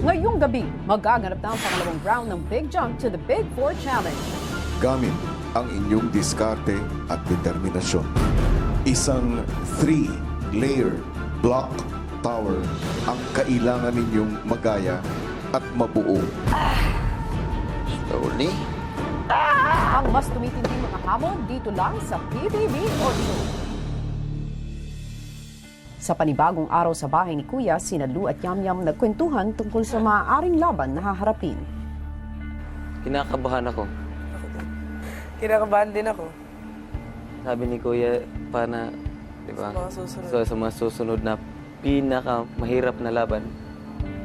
Ngayong gabi, magaganap na ang pangalawang round ng Big Jump to the Big 4 Challenge. Gamit ang inyong diskarte at determinasyon. Isang 3-layer block tower ang kailangan ninyong magaya at mabuo. Slowly. Ang mas tumitinding mga hamon dito lang sa PBB Audio. Sa panibagong araw sa bahay ni Kuya, sina Lou at Yamyam nagkwentuhan tungkol sa maaaring laban na haharapin. Kinakabahan ako. Kinakabahan din ako. Sabi ni Kuya, paano, di ba? Sa mga susunod. Sa mga susunod na pinakamahirap na laban.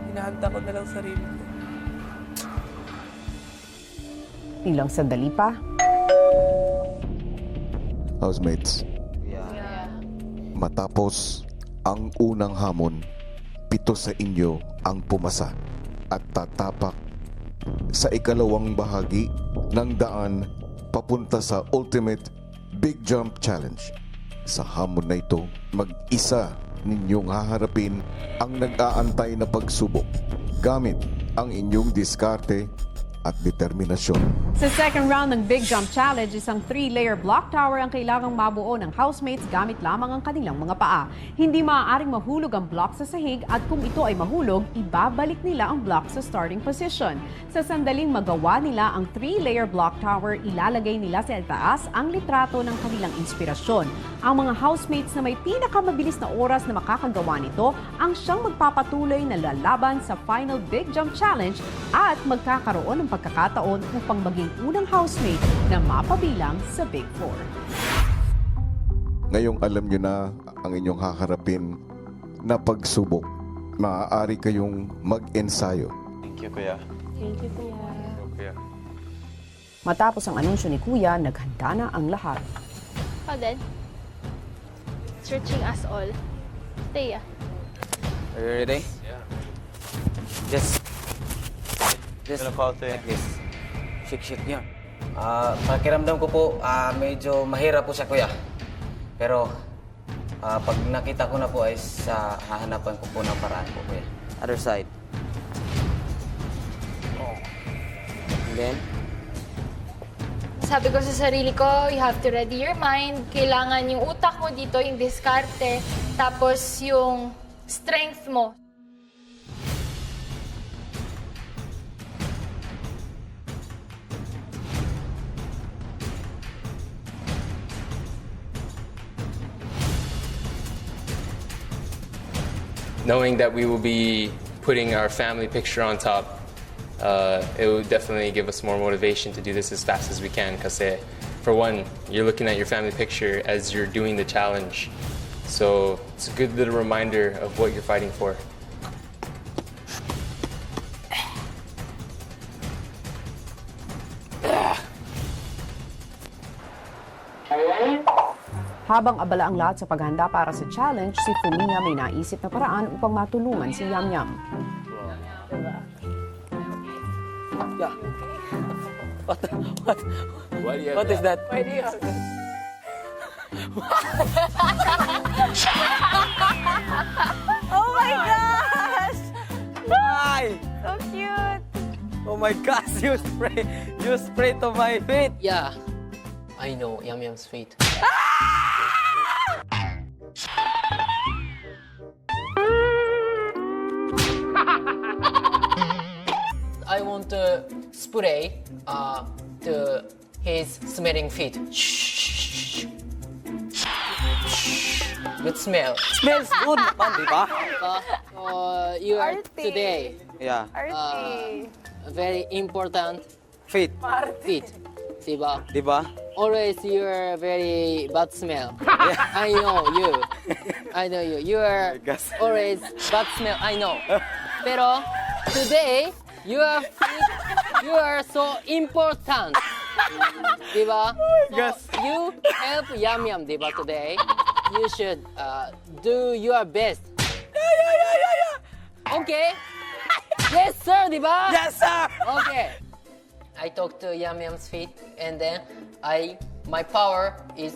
Hinahanta ko na lang sarili ko. Ilang sandali pa, Housemates, matapos ang unang hamon, 7 sa inyo ang pumasa at tatapak sa ikalawang bahagi ng daan papunta sa Ultimate Big Jump Challenge. Sa hamon na ito, mag-isa ninyong haharapin ang nag-aantay na pagsubok gamit ang inyong diskarte at determinasyon. sa second round ng Big Jump Challenge, isang 3-layer block tower ang kailangang mabuo ng housemates gamit lamang ang kanilang mga paa. Hindi maaaring mahulog ang block sa sahig at kung ito ay mahulog, ibabalik nila ang block sa starting position. Sa sandaling magawa nila ang 3-layer block tower, ilalagay nila sa itaas ang litrato ng kanilang inspirasyon. Ang mga housemates na may pinakamabilis na oras na makakagawa nito ang siyang magpapatuloy na lalaban sa final Big Jump Challenge at magkakaroon ng pagkakataon upang maging unang housemate na mapabilang sa Big 4. Ngayong alam nyo na ang inyong haharapin na pagsubok, maaari kayong mag-ensayo. Thank you, Kuya. Thank you, Kuya. Kuya. Matapos ang anunsyo ni Kuya, naghanda na ang lahat. Oh, then. Searching us all. Stay, Are you ready? Yeah. Just like this. Shake yan. Pakiramdam ko po, medyo mahirap po siya, Kuya. Pero pag nakita ko na po ay hahanapan ko po ng paraan po, Kuya. Other side. And then, Sabi ko sa sarili ko, you have to ready your mind. Kailangan yung utak mo dito, yung diskarte. Tapos yung strength mo. Knowing that we will be putting our family picture on top, it will definitely give us more motivation to do this as fast as we can. Because for one, you're looking at your family picture as you're doing the challenge. So it's a good little reminder of what you're fighting for. Habang abala ang lahat sa paghanda para sa challenge, si Fumiya may naisip na paraan upang matulungan si Yamyam. yeah. What is that? Why do you have that? Oh my gosh! Why? So cute! Oh my gosh, you spray to my feet. Yeah, I know Yum Yum's feet. I want to spray to his smelling feet. Good smell. Smells good naman, di ba? You are Arte. today Yeah. Arte. very important Feet, feet. Diba? di ba? Always you're very bad smell. I know you. I know you. You are gosh. always bad smell. I know. Pero today you are so important. Diba? gosh. So you help Yum Yum, diba, today? You should do your best. Okay? Yes, sir, diba? Yes, sir! Okay. I talked to Yum Yum's feet, and then my power is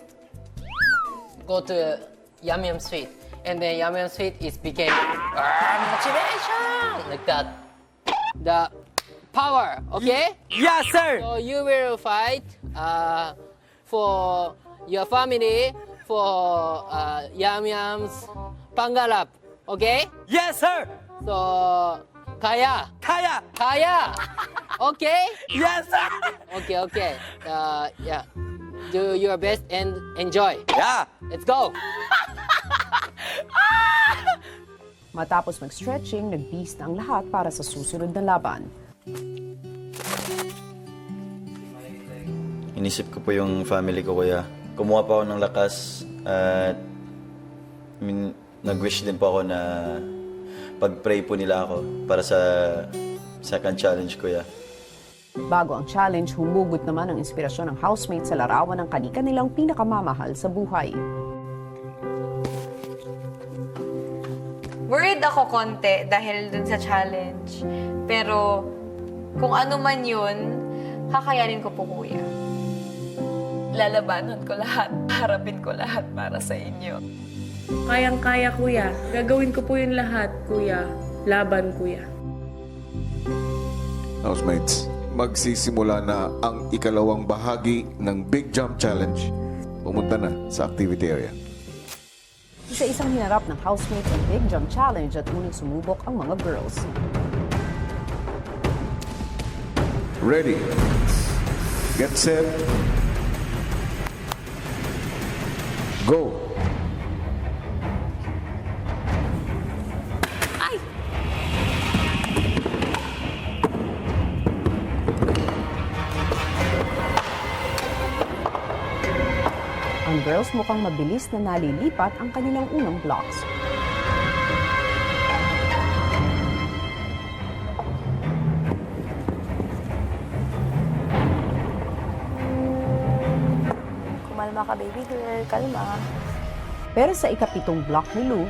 go to Yum Yum's feet, and then Yum Yum's feet is became motivation like that. the power, okay? Yes, sir! So you will fight for your family, for Yam Yam's pangarap, okay? Yes, sir! So, kaya. Kaya! Kaya! Okay? Yes, sir! Okay. Yeah. Do your best and enjoy. Yeah! Let's go! Matapos mag-stretching, nag-beast ang lahat para sa susunod na laban. Inisip ko po yung family ko, kuya. Kumuha pa ako ng lakas at nag-wish din po ako na pag-pray po nila ako para sa second challenge, kuya. Bago ang challenge, humugot naman ang inspirasyon ng housemates sa larawan ng kani-kanilang pinakamamahal sa buhay. Worried ako konti dahil dun sa challenge. Pero kung ano man yun, kakayanin ko po, kuya. Lalabanan ko lahat. Harapin ko lahat para sa inyo. Kayang-kaya, kuya. Gagawin ko po yung lahat, kuya. Laban, kuya. Housemates, magsisimula na ang ikalawang bahagi ng Big Jump Challenge. Pumunta na sa activity area. Isa-isang hinarap ng housemates ang Big Jump Challenge at unang sumubok ang mga girls. Ready. Get set. Go. Ang girls mukhang mabilis na nalilipat ang kanilang unang blocks. Kumalma ka, baby girl. Kalma. Pero sa ikapitong block ni Lou,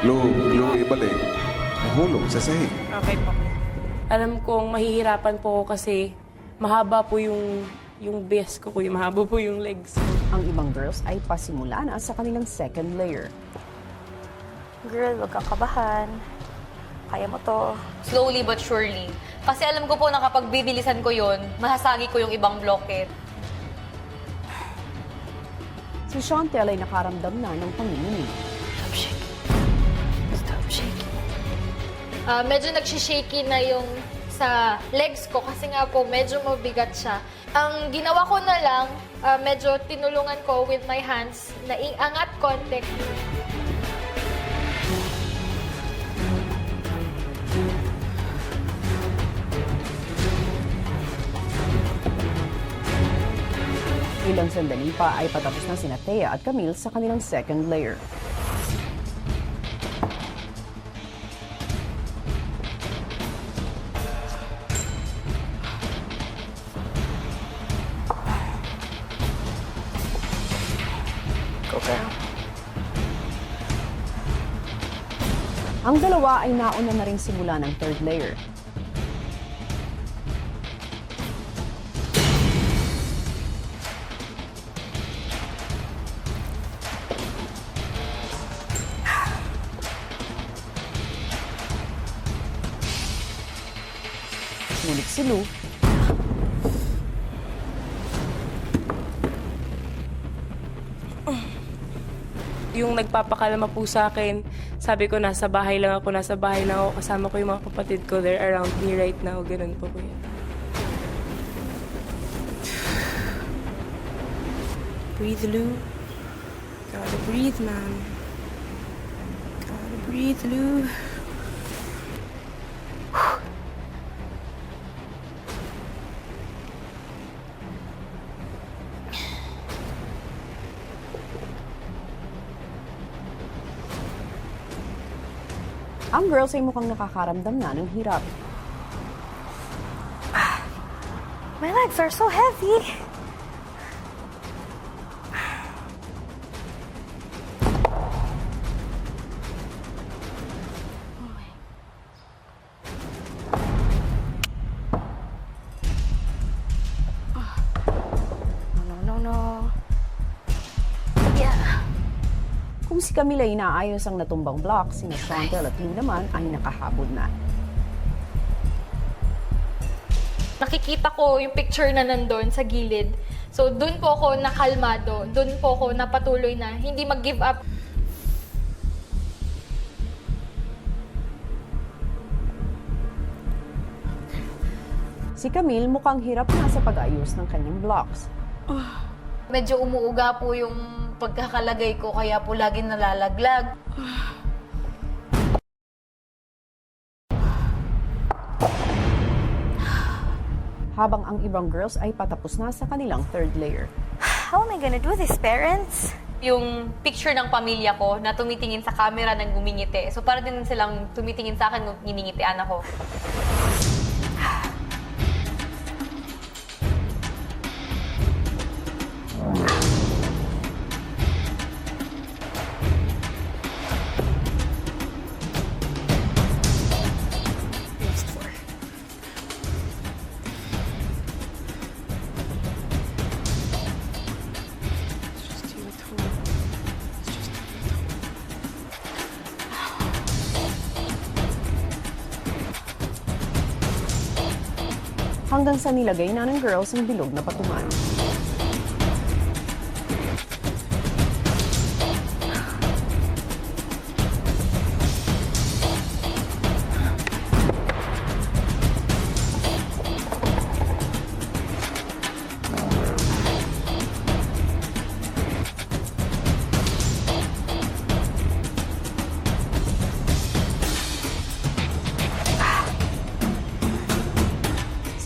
Lou, ibalik. Nahulog sa sahig. Okay po. Alam kong mahihirapan po ako kasi mahaba po yung best ko, kuya. Mahaba po yung legs ko. ang ibang girls ay pasimula na sa kanilang second layer. Girl, wag kang kabahan. Kaya mo to. Slowly but surely. Kasi alam ko po na kapag bibilisan ko yun, mahasagi ko yung ibang blocket. Si Chantel ay nakaramdam na ng panginginig. Stop shaking. Stop shaking. Medyo nagsishaky na yung sa legs ko kasi nga po medyo mabigat siya. Ang ginawa ko na lang, medyo tinulungan ko with my hands na iangat konti. Ilang sandali pa ay patapos na sina Thea at Camille sa kanilang second layer. Go, girl. Ang dalawa ay nauna na ring simula ng third layer. Ngunit si Lou, Yung nagpapakalma po sa akin, sabi ko nasa bahay lang ako, kasama ko yung mga kapatid ko, they're around me right now, ganun po kuya. Breathe, Lou. Gotta breathe, man. Gotta breathe, Lou. ang girls ay mukhang nakakaramdam na ng hirap. My legs are so heavy. No. Yeah. Kung Si Camille ay inaayos ang natumbang block, sina Chantel at Lou naman ay nakahabol na. Nakikita ko yung picture na nandun sa gilid. So, dun po ako nakalmado. Dun po ako napatuloy na hindi mag-give up. Si Camille mukhang hirap na sa pag-ayos ng kanyang blocks. Medyo umuuga po yung pagkakalagay ko, kaya po lagi nalalaglag. Habang ang ibang girls ay patapos na sa kanilang third layer. How am I gonna do this, parents? Yung picture ng pamilya ko na tumitingin sa camera ng gumingiti. So para din silang tumitingin sa akin nung giningitian ako. Hanggang sa nilagay na ng girls ang bilog na patungan.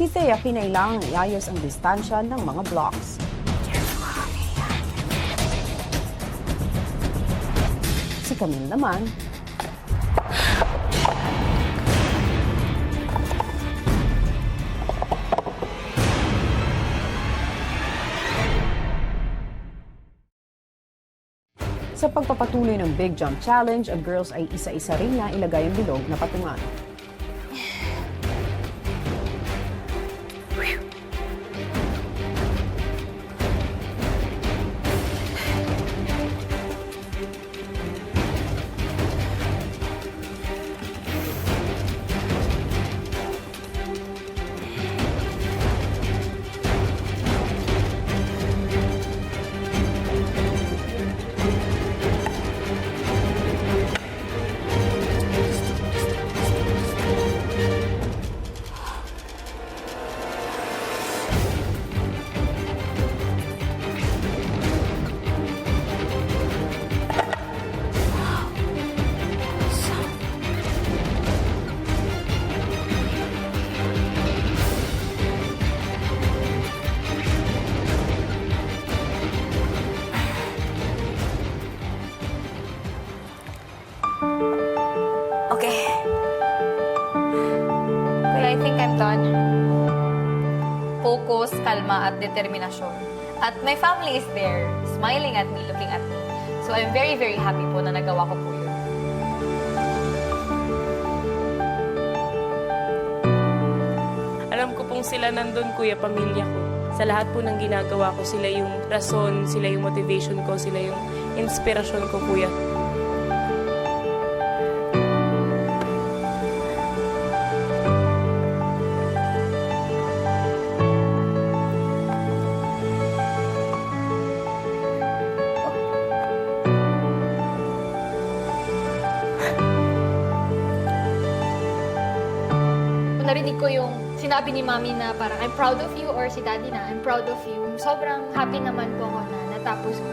Si Thea kinailangang iayos ang distansya ng mga blocks. Si Camille naman, sa pagpapatuloy ng Big Jump Challenge, ang girls ay isa-isa rin na ilagay ang bilog na patungan. Okay. Kuya, I think I'm done. Focus, kalma, at determinasyon. At my family is there, smiling at me, looking at me. So I'm very, very happy po na nagawa ko po yun. Alam ko pong sila nandun, kuya, pamilya ko. Sa lahat po ng ginagawa ko, sila yung rason, sila yung motivation ko, sila yung inspirasyon ko, kuya. Narinig ko yung sinabi ni Mami na parang, I'm proud of you, or si Daddy na, I'm proud of you. Sobrang happy naman po ako na natapos ko.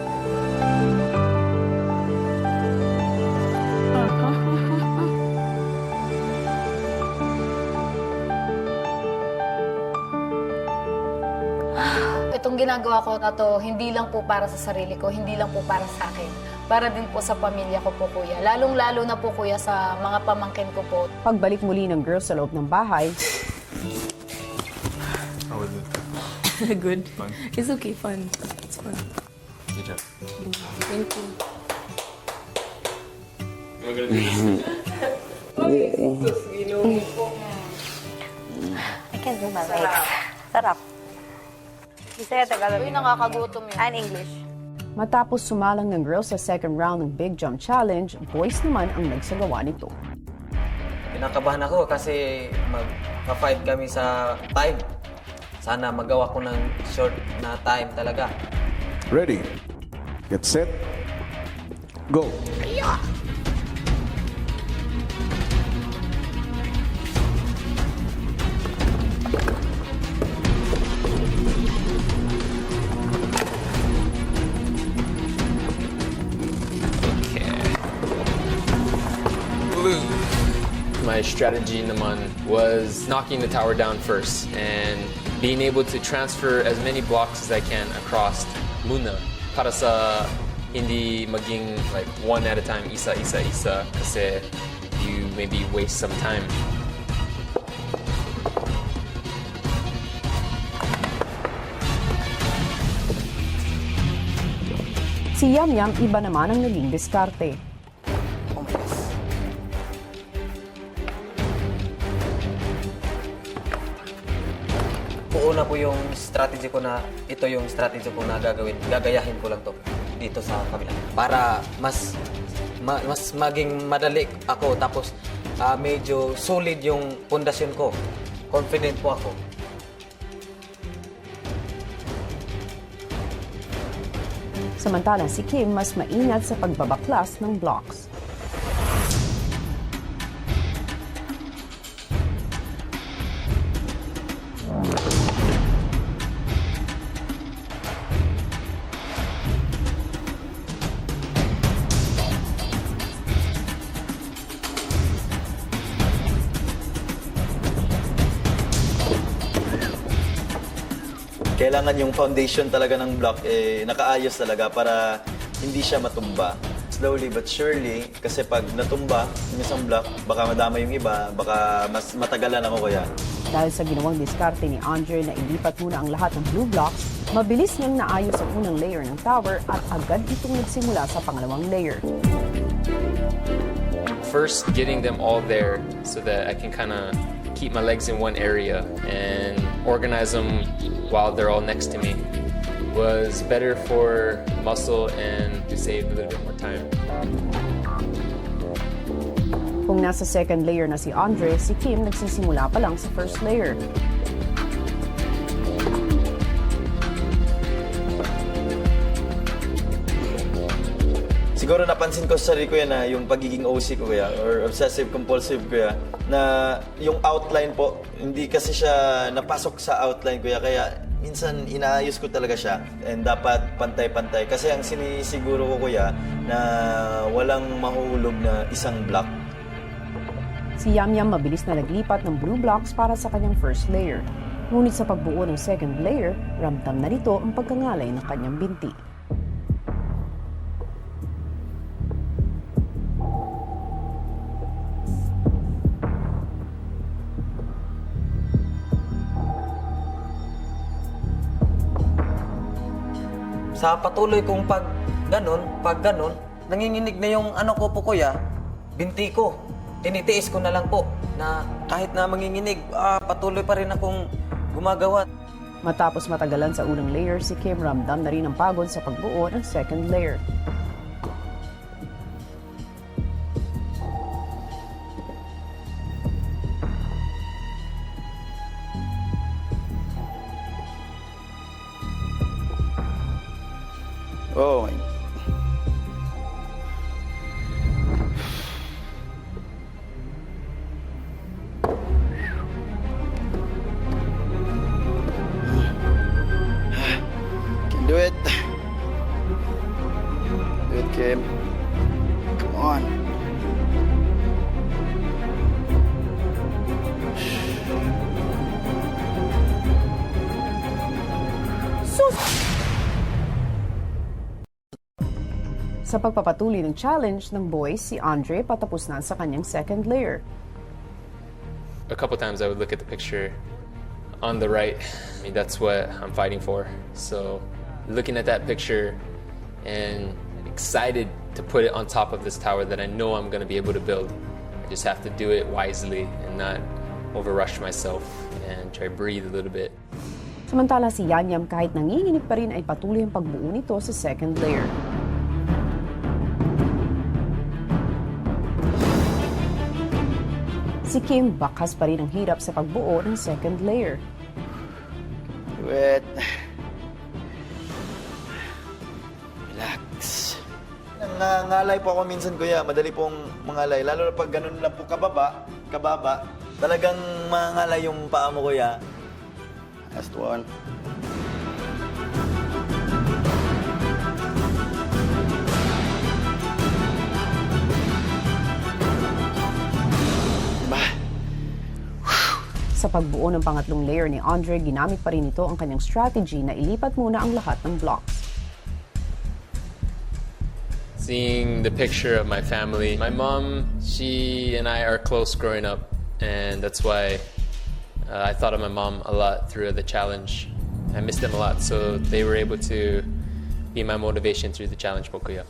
Itong ginagawa ko na to, hindi lang po para sa sarili ko, hindi lang po para sa akin. Para din po sa pamilya ko po, kuya. Lalong-lalo na po, kuya, sa mga pamangkin ko po. Pagbalik muli ng girls sa loob ng bahay, How was it? Good. Fun? It's okay, fun. It's fun. Good job. Thank you. We're gonna do this. I can do my legs. Sarap. Bisaya Tagalog. Uy, nakakagutom yun. And English. Matapos sumalang ng girls sa second round ng Big Jump Challenge, boys naman ang nagsagawa nito. Kinakabahan ako kasi mag-fight kami sa time. Sana magawa ko ng short na time talaga. Ready, get set, go! Blue. My strategy naman was knocking the tower down first and being able to transfer as many blocks as I can across muna para sa hindi maging like one at a time, isa kasi you maybe waste some time. Si Yam Yam iba naman ang naging diskarte. Una po yung strategy ko na ito yung strategy ko na gagayahin ko lang to dito sa kabila para mas maging madali ako tapos medyo solid yung pundasyon ko. Confident po ako. Samantalang si Kim mas maingat sa pagbabaklas ng blocks. Kailangan yung foundation talaga ng block nakaayos talaga para hindi siya matumba. Slowly but surely, kasi pag natumba yung isang block, baka madama yung iba, baka mas matagalan ako kaya. Dahil sa ginawang diskarte ni Andre na ilipat muna ang lahat ng blue blocks, mabilis niyang naayos ang unang layer ng tower at agad itong nagsimula sa pangalawang layer. First, getting them all there so that I can kind of keep my legs in one area and organize them while they're all next to me was better for muscle and to save a little bit more time. Kung nasa second layer na si Andre, si Kim nagsisimula pa lang sa first layer. Siguro napansin ko sa sarili ko yan na yung pagiging OC ko kaya or obsessive compulsive ko kaya na yung outline po hindi kasi siya napasok sa outline ko kaya minsan inaayos ko talaga siya and dapat pantay-pantay kasi ang sinisiguro ko kuya na walang mahulog na isang block. Si Yam Yam mabilis na naglipat ng blue blocks para sa kanyang first layer. Ngunit sa pagbuo ng second layer, ramdam na nito ang pagkangalay ng kanyang binti. Sa patuloy kong pag ganon, nanginginig na yung ano ko po kuya, binti ko. Tinitiis ko na lang po na kahit na manginginig, patuloy pa rin akong gumagawa. Matapos matagalan sa unang layer, si Kim ramdam na rin ang pagod sa pagbuo ng second layer. Oh my. Can do it. Do it, Kim. Come on. Sa pagpapatuloy ng challenge ng boys, si Andre patapos na sa kanyang second layer. A couple times I would look at the picture on the right. I mean, that's what I'm fighting for. So looking at that picture and excited to put it on top of this tower that I know I'm going to be able to build. I just have to do it wisely and not overrush myself and try to breathe a little bit. Samantala si Yanyam kahit nanginginig pa rin ay patuloy ang pagbuo nito sa second layer. Si Kim bakas pa rin ang hirap sa pagbuo ng second layer. Wait. Relax. Nangangalay po ako minsan, kuya. Madali pong mangalay. Lalo na pag ganun lang po kababa, talagang mangalay yung paa mo, kuya. Last one. Sa pagbuo ng pangatlong layer ni Andre, ginamit pa rin ito ang kanyang strategy na ilipat muna ang lahat ng blocks. Seeing the picture of my family, my mom, she and I are close growing up, and that's why I thought of my mom a lot through the challenge. I missed them a lot, so they were able to be my motivation through the challenge po, kuya.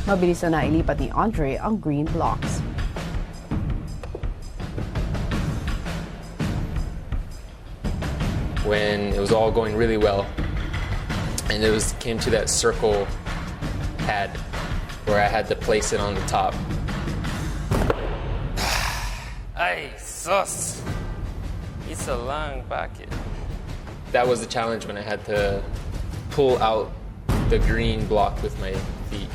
Mabilis na nailipat ni Andre ang green blocks. When it was all going really well, and it came to that circle pad where I had to place it on the top. Ay, sus! It's a long bucket. That was the challenge when I had to pull out the green block with my feet.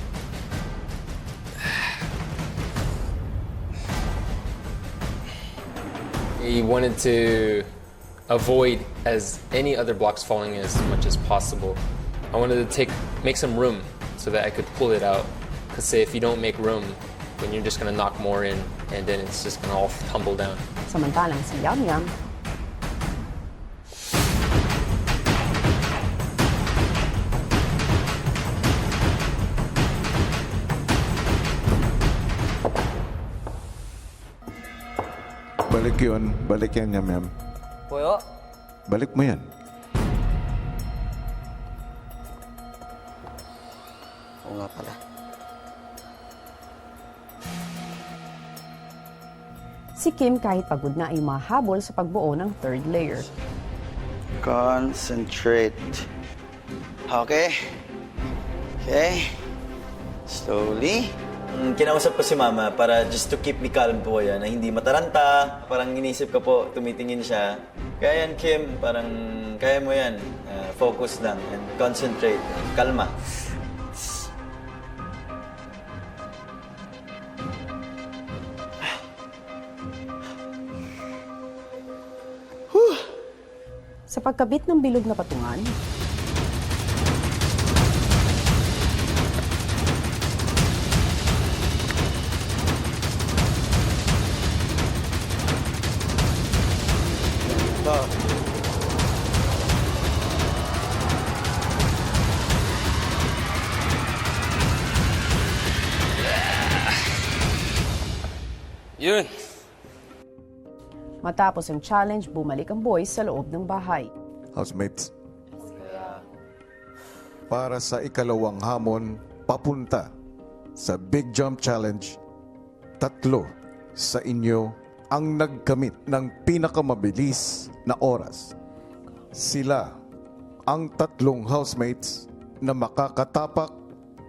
He wanted to avoid as any other blocks falling as much as possible. I wanted to make some room so that I could pull it out. Because say if you don't make room, then you're just gonna knock more in, and then it's just gonna all tumble down. Samantalang si Yamyam, Balik yan, Yamyam. Puyo? Balik mo yan. Oo nga pala. si Kim kahit pagod na ay mahabol sa pagbuo ng third layer. Concentrate. Okay. Okay. Slowly. Kinausap ko si Mama para just to keep me calm po yan, na hindi mataranta. Parang inisip ko po, tumitingin siya. Kaya yan, Kim, parang kaya mo yan. Focus lang and concentrate. Kalma. Sa pagkabit ng bilog na patungan, Yun. matapos ang challenge, bumalik ang boys sa loob ng bahay. Housemates, para sa ikalawang hamon papunta sa Big Jump Challenge, 3 sa inyo ang nagkamit ng pinakamabilis na oras. Sila ang 3 housemates na makakatapak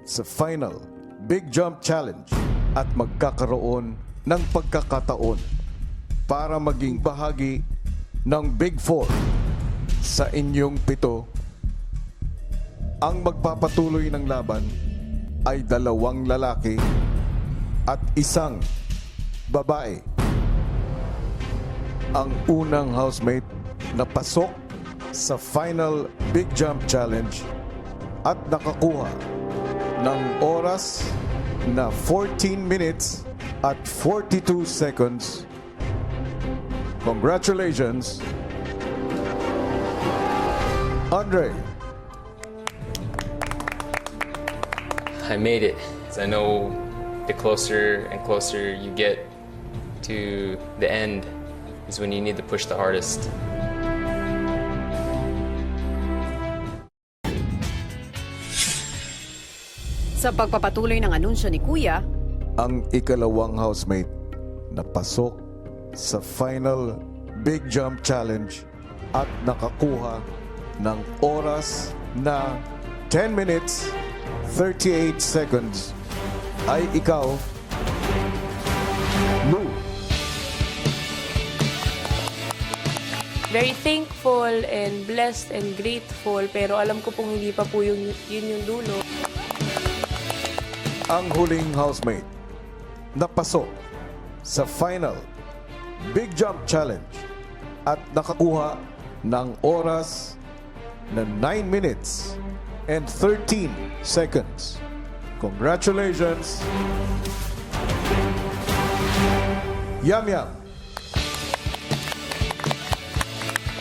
sa final Big Jump Challenge at magkakaroon ng pagkakataon para maging bahagi ng Big 4 sa inyong 7. Ang magpapatuloy ng laban ay 2 lalaki at 1 babae. Ang unang housemate na pasok sa final Big Jump Challenge at nakakuha ng oras na 14 minutes at 42 seconds. Congratulations, Andre. I made it. I know the closer and closer you get to the end is when you need to push the hardest. Sa pagpapatuloy ng anunsyo ni Kuya, Ang ikalawang housemate na pasok sa final Big Jump Challenge at nakakuha ng oras na 10 minutes, 38 seconds ay ikaw, Lou. Very thankful and blessed and grateful, pero alam ko pong hindi pa po yun yung dulo. Ang huling housemate na pasok sa final Big Jump Challenge at nakakuha ng oras na 9 minutes and 13 seconds. Congratulations! Yam Yam!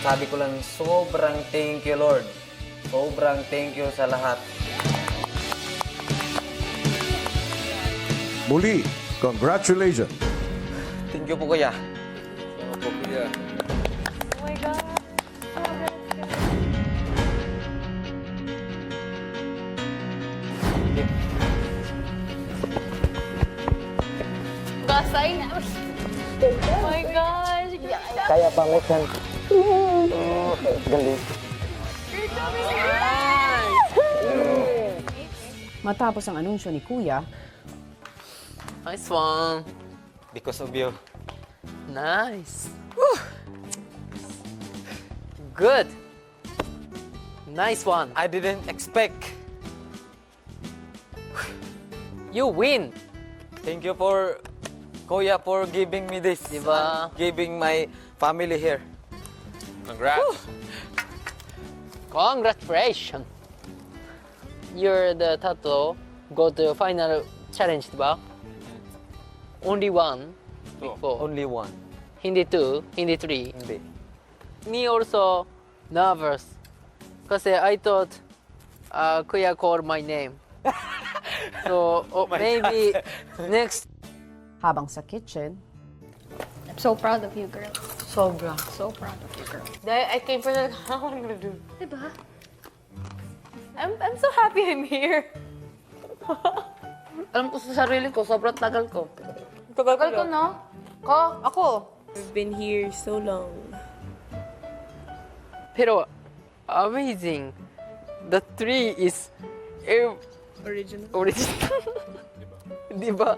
Sabi ko lang, sobrang thank you, Lord. Sobrang thank you sa lahat. Muli, congratulations! Thank you po, Kuya. Gasay na. Oh my gosh. Kaya pa mo yan. Galing. Matapos ang anunsyo ni Kuya, Nice one. Because of you. Nice. Good. Nice one. I didn't expect. You win. Thank you for, Kuya, for giving me this. Diba? And giving my family here. Congrats. Congratulations. You're the turtle. Go to final challenge, diba? Only one before. Only one. Hindi two, hindi three. Hindi. Me also nervous. Kasi I thought Kuya called my name. So maybe next. habang sa kitchen, I'm so proud of you, girl. Sobra. So proud of you, girl. I came for the... How am I gonna do? Diba? I'm so happy I'm here. Alam ko sa sarili ko, sobrang tagal ko. Tagal ko, no? Ako. We've been here so long. Pero amazing. The tree is Original. original. Diba?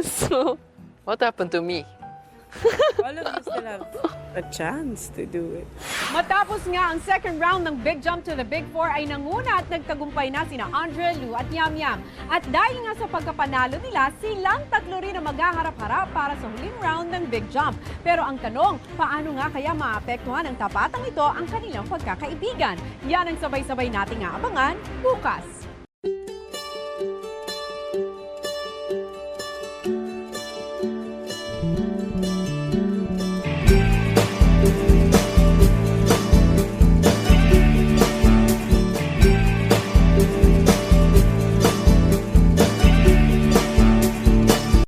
So, what happened to me? All of you still have a chance to do it. matapos nga ang second round ng Big Jump to the Big Four ay nanguna at nagtagumpay na sina Andre, Lou at Yam Yam. At dahil nga sa pagkapanalo nila, silang tatlo rin ang maghaharap-harap para sa huling round ng Big Jump. Pero ang tanong, paano nga kaya maapektuhan ng tapatang ito ang kanilang pagkakaibigan? Yan ang sabay-sabay nating aabangan bukas.